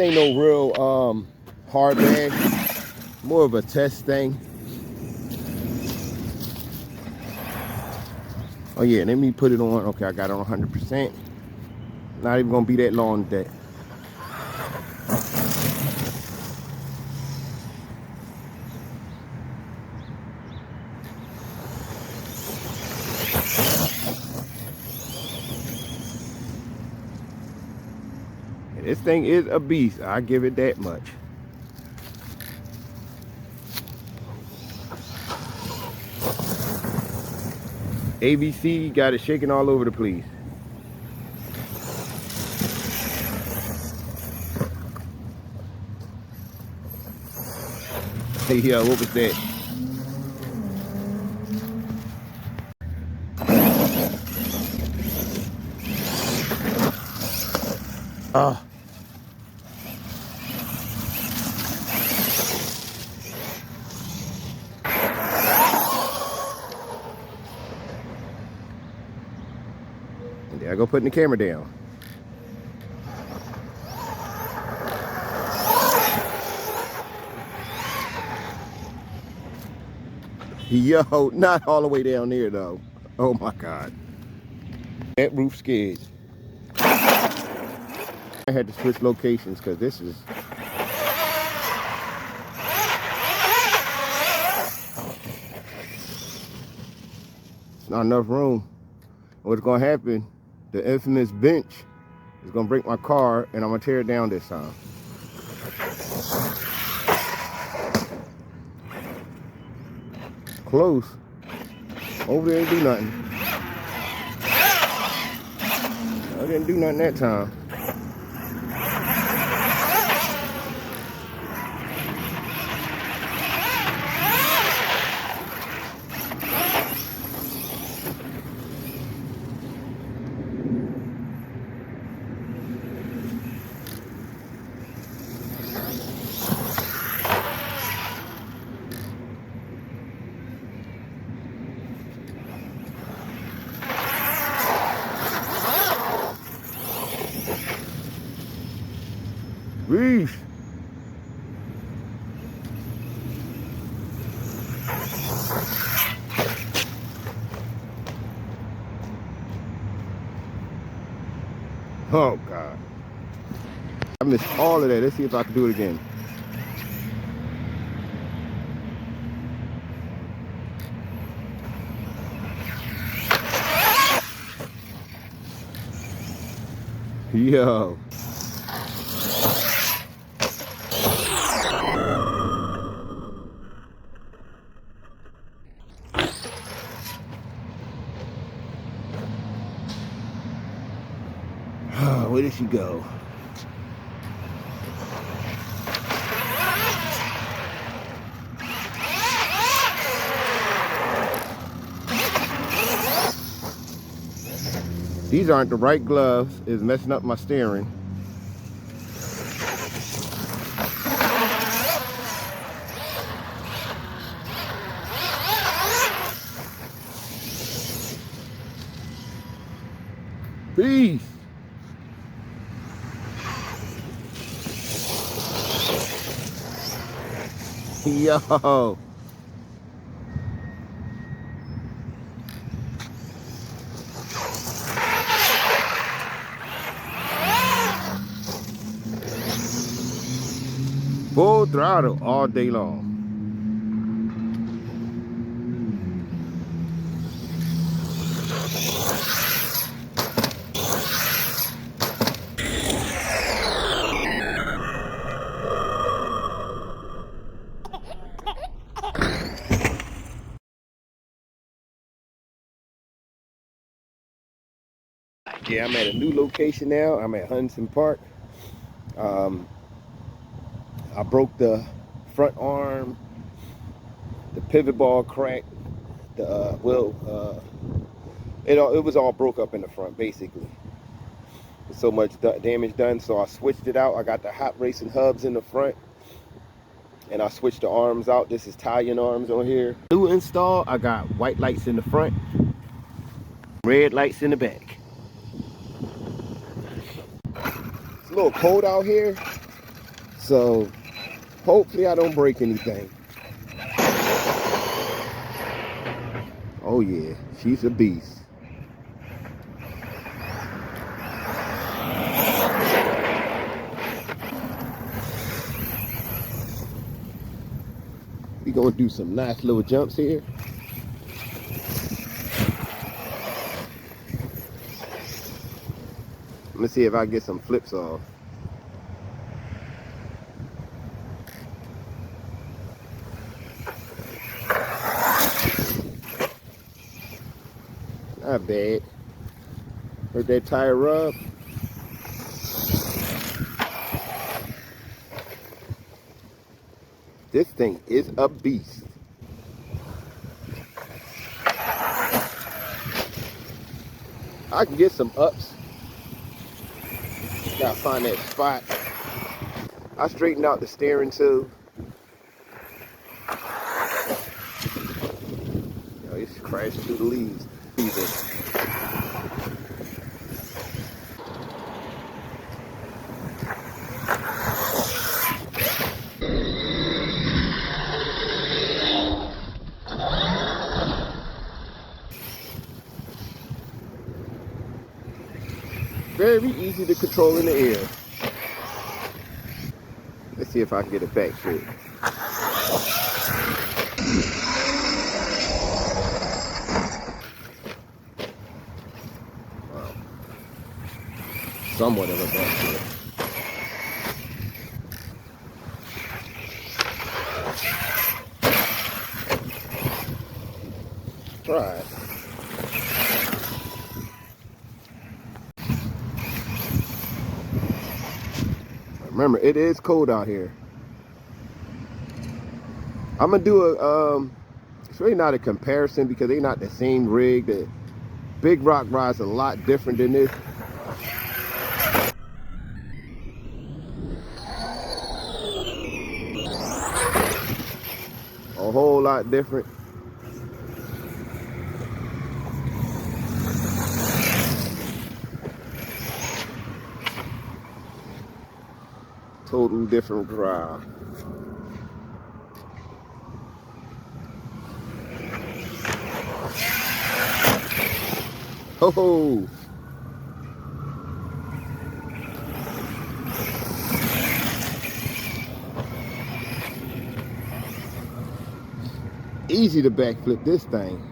ain't no real hard bag, more of a test thing. Oh yeah, let me put it on. Okay, I got it on 100%. Not even gonna be that long today. This thing is a beast. I give it that much. ABC got it shaking all over the place. Hey, yeah, what was that? There I go putting the camera down. Yo, not all the way down there though. Oh my God. That roof scared. I had to switch locations because this is... It's not enough room. What's gonna happen, the infamous bench is gonna break my car and I'm gonna tear it down this time. Close. Over there didn't do nothing. I didn't do nothing that time. Reef. Oh God. I missed all of that. Let's see if I can do it again. Yo. Where did she go? These aren't the right gloves. It's messing up my steering. Peace. Yo. Full throttle all day long. Yeah, I'm at a new location now. I'm at Huntingdon Park. I broke the front arm, the pivot ball cracked, the it was all broke up in the front basically. So much damage done, so I switched it out. I got the hot racing hubs in the front, and I switched the arms out. This is Italian arms on here. New install, I got white lights in the front, red lights in the back. It's a little cold out here, So hopefully I don't break anything. Oh yeah, she's a beast. We're gonna do some nice little jumps here. Let me see if I get some flips off. Not bad. Heard that tire rub? This thing is a beast. I can get some ups. Gotta find that spot. I straightened out the steering too. Yo, it's crashing through the leaves. Very easy to control in the air. Let's see if I can get it back straight. Wow. Somewhat of a back straight. Try it. Remember, it is cold out here. I'm gonna do a it's really not a comparison because they're not the same rig. The Big Rock ride's a lot different than this. A whole lot different. Total different drive. Oh, easy to backflip this thing.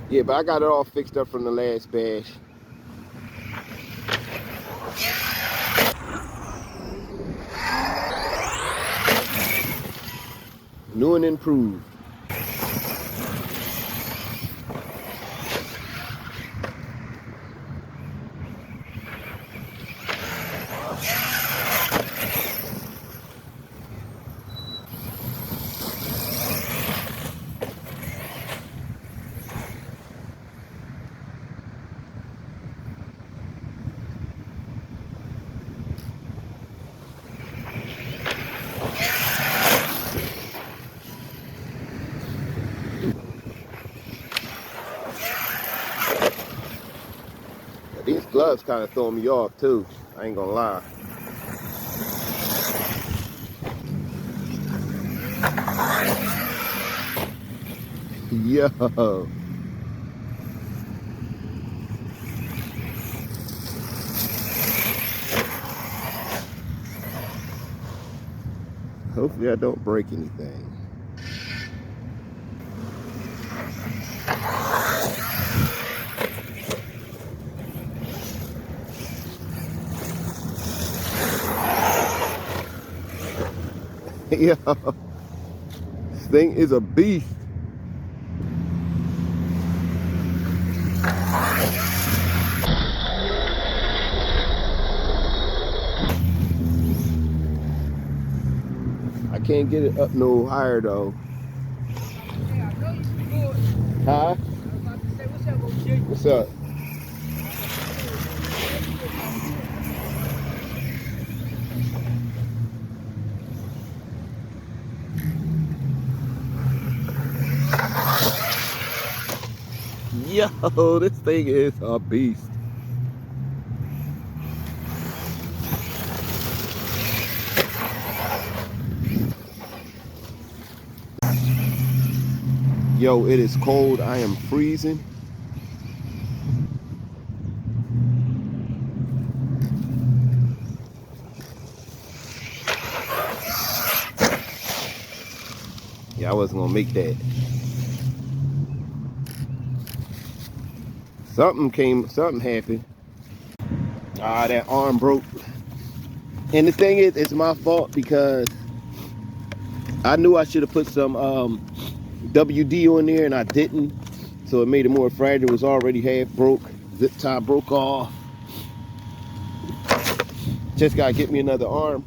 Yeah, but I got it all fixed up from the last bash. New and improved. These gloves kind of throw me off too. I ain't gonna lie. Yo. Hopefully I don't break anything. Yo, this thing is a beast. I can't get it up no higher though. Yeah, I know you can do it. Huh? I was about to say, what's up, OG? What's up? Yo, this thing is a beast. Yo, it is cold. I am freezing. Yeah, I wasn't gonna make that. Something happened. Ah, that arm broke. And the thing is, it's my fault because I knew I should have put some WD on there and I didn't. So it made it more fragile. It was already half broke. Zip tie broke off. Just gotta get me another arm.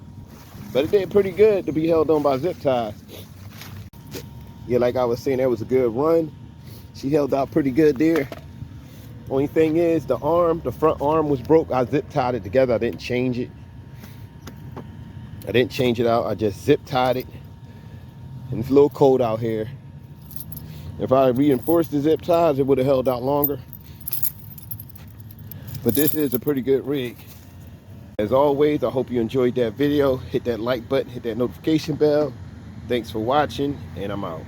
But it did pretty good to be held on by zip ties. Yeah, like I was saying, that was a good run. She held out pretty good there. Only thing is, the front arm was broke. I zip tied it together. I didn't change it. I didn't change it out. I just zip tied it. And it's a little cold out here. If I reinforced the zip ties, it would have held out longer. But this is a pretty good rig. As always, I hope you enjoyed that video. Hit that like button, hit that notification bell. Thanks for watching, and I'm out.